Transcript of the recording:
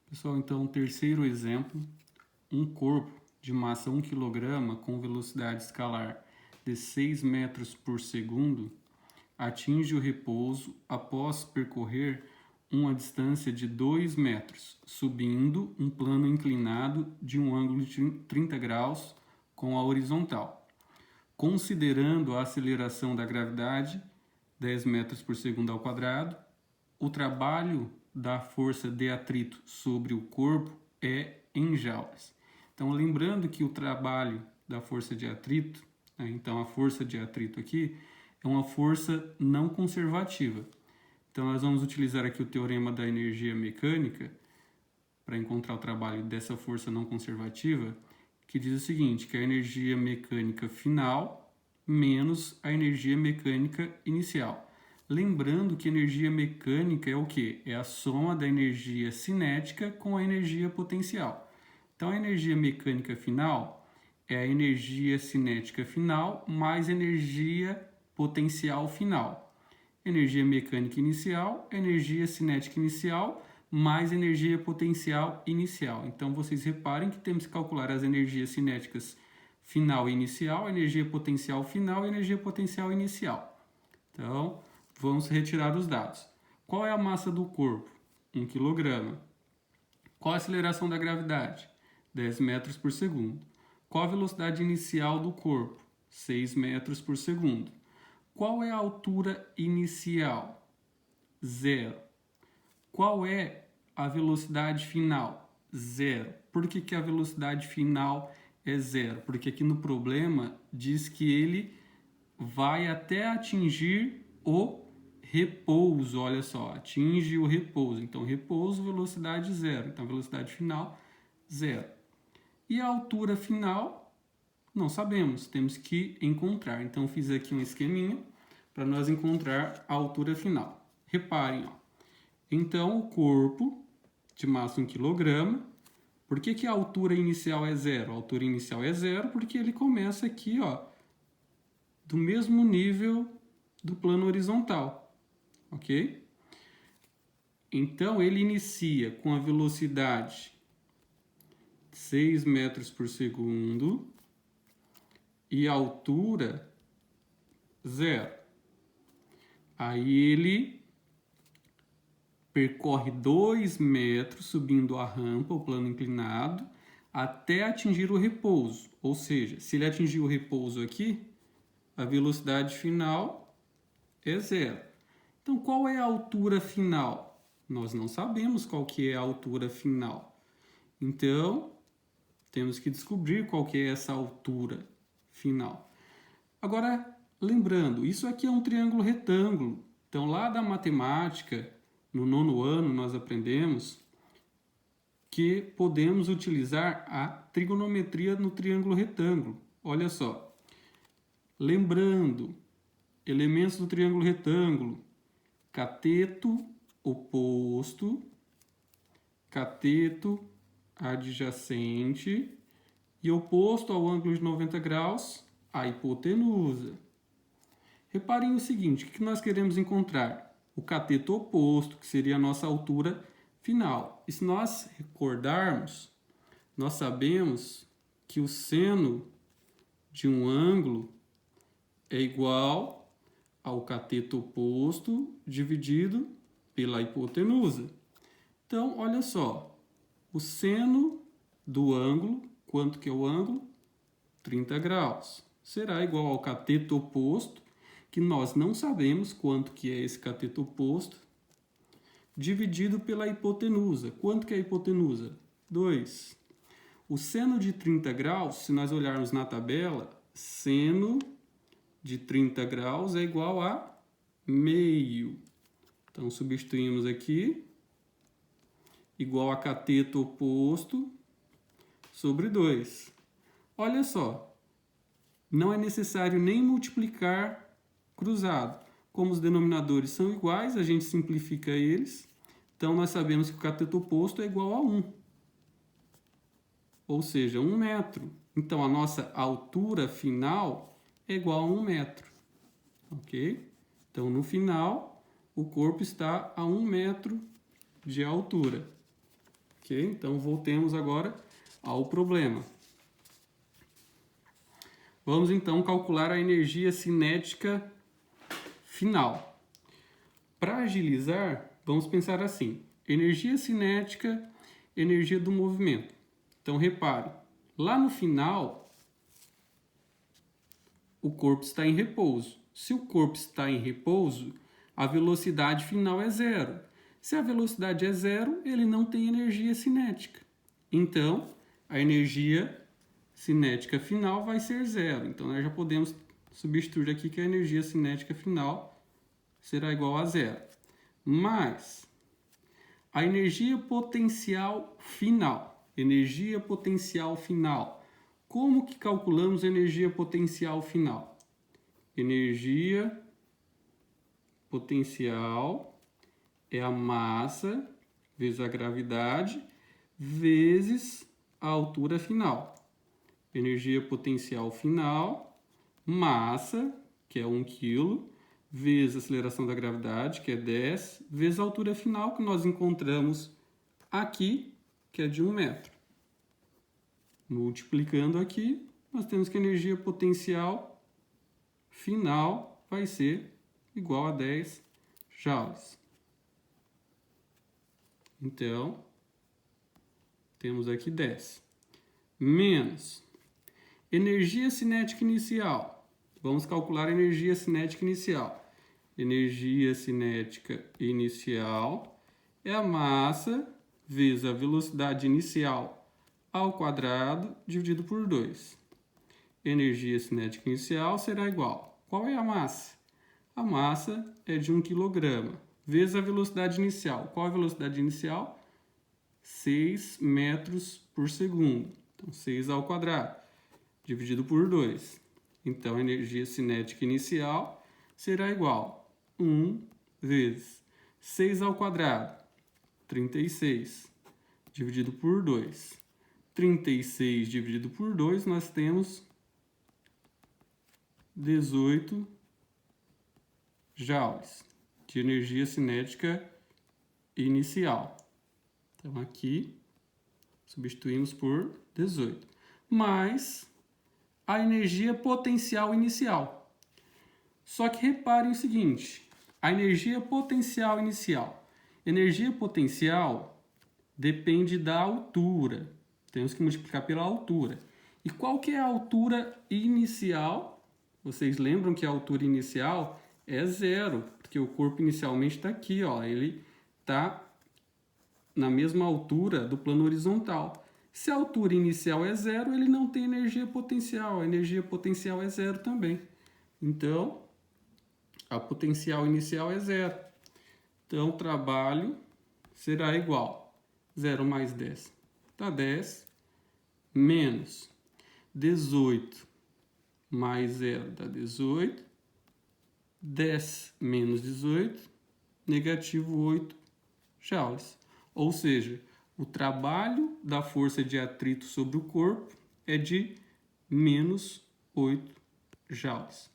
Pessoal, então, terceiro exemplo, um corpo de massa 1 kg com velocidade escalar de 6 metros por segundo atinge o repouso após percorrer uma distância de 2 metros, subindo um plano inclinado de um ângulo de 30 graus com a horizontal. Considerando a aceleração da gravidade, 10 metros por segundo ao quadrado, o trabalho da força de atrito sobre o corpo é em joules. Então, lembrando que o trabalho da força de atrito, então a força de atrito aqui, é uma força não conservativa. Então, nós vamos utilizar aqui o teorema da energia mecânica para encontrar o trabalho dessa força não conservativa, que diz o seguinte, que a energia mecânica final menos a energia mecânica inicial. Lembrando que energia mecânica é o quê? É a soma da energia cinética com a energia potencial. Então, a energia mecânica final é a energia cinética final mais energia potencial final. Energia mecânica inicial, energia cinética inicial mais energia potencial inicial. Então, vocês reparem que temos que calcular as energias cinéticas final e inicial, energia potencial final e energia potencial inicial. Então, vamos retirar os dados. Qual é a massa do corpo? 1 kg. Qual a aceleração da gravidade? 10 metros por segundo. Qual a velocidade inicial do corpo? 6 metros por segundo. Qual é a altura inicial? 0. Qual é a velocidade final? 0. Por que a velocidade final é 0? Porque aqui no problema diz que ele vai até atingir o repouso. Olha só, atinge o repouso. Então, repouso, velocidade 0. Então, velocidade final, 0. E a altura final, não sabemos, temos que encontrar. Então, fiz aqui um esqueminha para nós encontrar a altura final. Reparem, ó. Então, o corpo de massa 1 kg, por que a altura inicial é 0? A altura inicial é 0 porque ele começa aqui, ó, do mesmo nível do plano horizontal, ok? Então, ele inicia com a velocidade 6 metros por segundo e a altura 0. Aí ele percorre 2 metros subindo a rampa, o plano inclinado, até atingir o repouso. Ou seja, se ele atingir o repouso aqui, a velocidade final é 0. Então, qual é a altura final? Nós não sabemos qual que é a altura final. Então, temos que descobrir qual que é essa altura final. Agora, lembrando, isso aqui é um triângulo retângulo. Então, lá da matemática, no 9º ano, nós aprendemos que podemos utilizar a trigonometria no triângulo retângulo. Olha só. Lembrando, elementos do triângulo retângulo, cateto oposto, cateto adjacente e oposto ao ângulo de 90 graus, a hipotenusa. Reparem o seguinte, o que nós queremos encontrar? O cateto oposto, que seria a nossa altura final. E se nós recordarmos, nós sabemos que o seno de um ângulo é igual ao cateto oposto dividido pela hipotenusa. Então, olha só, o seno do ângulo, quanto que é o ângulo? 30 graus. Será igual ao cateto oposto, que nós não sabemos quanto que é esse cateto oposto, dividido pela hipotenusa. Quanto que é a hipotenusa? 2. O seno de 30 graus, se nós olharmos na tabela, seno de 30 graus é igual a meio. Então, substituímos aqui, igual a cateto oposto sobre 2. Olha só, não é necessário nem multiplicar cruzado. Como os denominadores são iguais, a gente simplifica eles. Então, nós sabemos que o cateto oposto é igual a 1. Ou seja, 1 metro. Então, a nossa altura final é igual a 1 metro. Ok? Então, no final, o corpo está a 1 metro de altura. Ok? Então, voltemos agora ao problema. Vamos, então, calcular a energia cinética final. Para agilizar, vamos pensar assim. Energia cinética, energia do movimento. Então, repare, lá no final, o corpo está em repouso. Se o corpo está em repouso, a velocidade final é zero. Se a velocidade é zero, ele não tem energia cinética. Então, a energia cinética final vai ser zero. Então, nós já podemos substituir aqui que a energia cinética final será igual a zero. Mas a energia potencial final. Energia potencial final. Como que calculamos a energia potencial final? Energia potencial é a massa vezes a gravidade vezes a altura final. Energia potencial final, massa, que é 1 kg, vezes a aceleração da gravidade, que é 10, vezes a altura final, que nós encontramos aqui, que é de 1 metro. Multiplicando aqui, nós temos que a energia potencial final vai ser igual a 10 joules. Então, temos aqui 10. Menos energia cinética inicial. Vamos calcular a energia cinética inicial. Energia cinética inicial é a massa vezes a velocidade inicial ao quadrado dividido por 2. Energia cinética inicial será igual. Qual é a massa? A massa é de 1 kg, vezes a velocidade inicial. Qual é a velocidade inicial? 6 metros por segundo. Então, 6 ao quadrado, dividido por 2. Então, a energia cinética inicial será igual a 1 vezes 6 ao quadrado, 36, dividido por 2. 36 dividido por 2, nós temos 18 joules de energia cinética inicial. Então, aqui, substituímos por 18. Mais a energia potencial inicial. Só que reparem o seguinte, a energia potencial inicial. Energia potencial depende da altura. Temos que multiplicar pela altura. E qual que é a altura inicial? Vocês lembram que a altura inicial é zero, porque o corpo inicialmente está aqui, ó, ele está na mesma altura do plano horizontal. Se a altura inicial é zero, ele não tem energia potencial. A energia potencial é zero também. Então, a potencial inicial é zero. Então, o trabalho será igual. 0 mais 10 dá 10, menos 18 mais 0 dá 18. 10 menos 18, negativo 8 joules. Ou seja, o trabalho da força de atrito sobre o corpo é de menos 8 joules.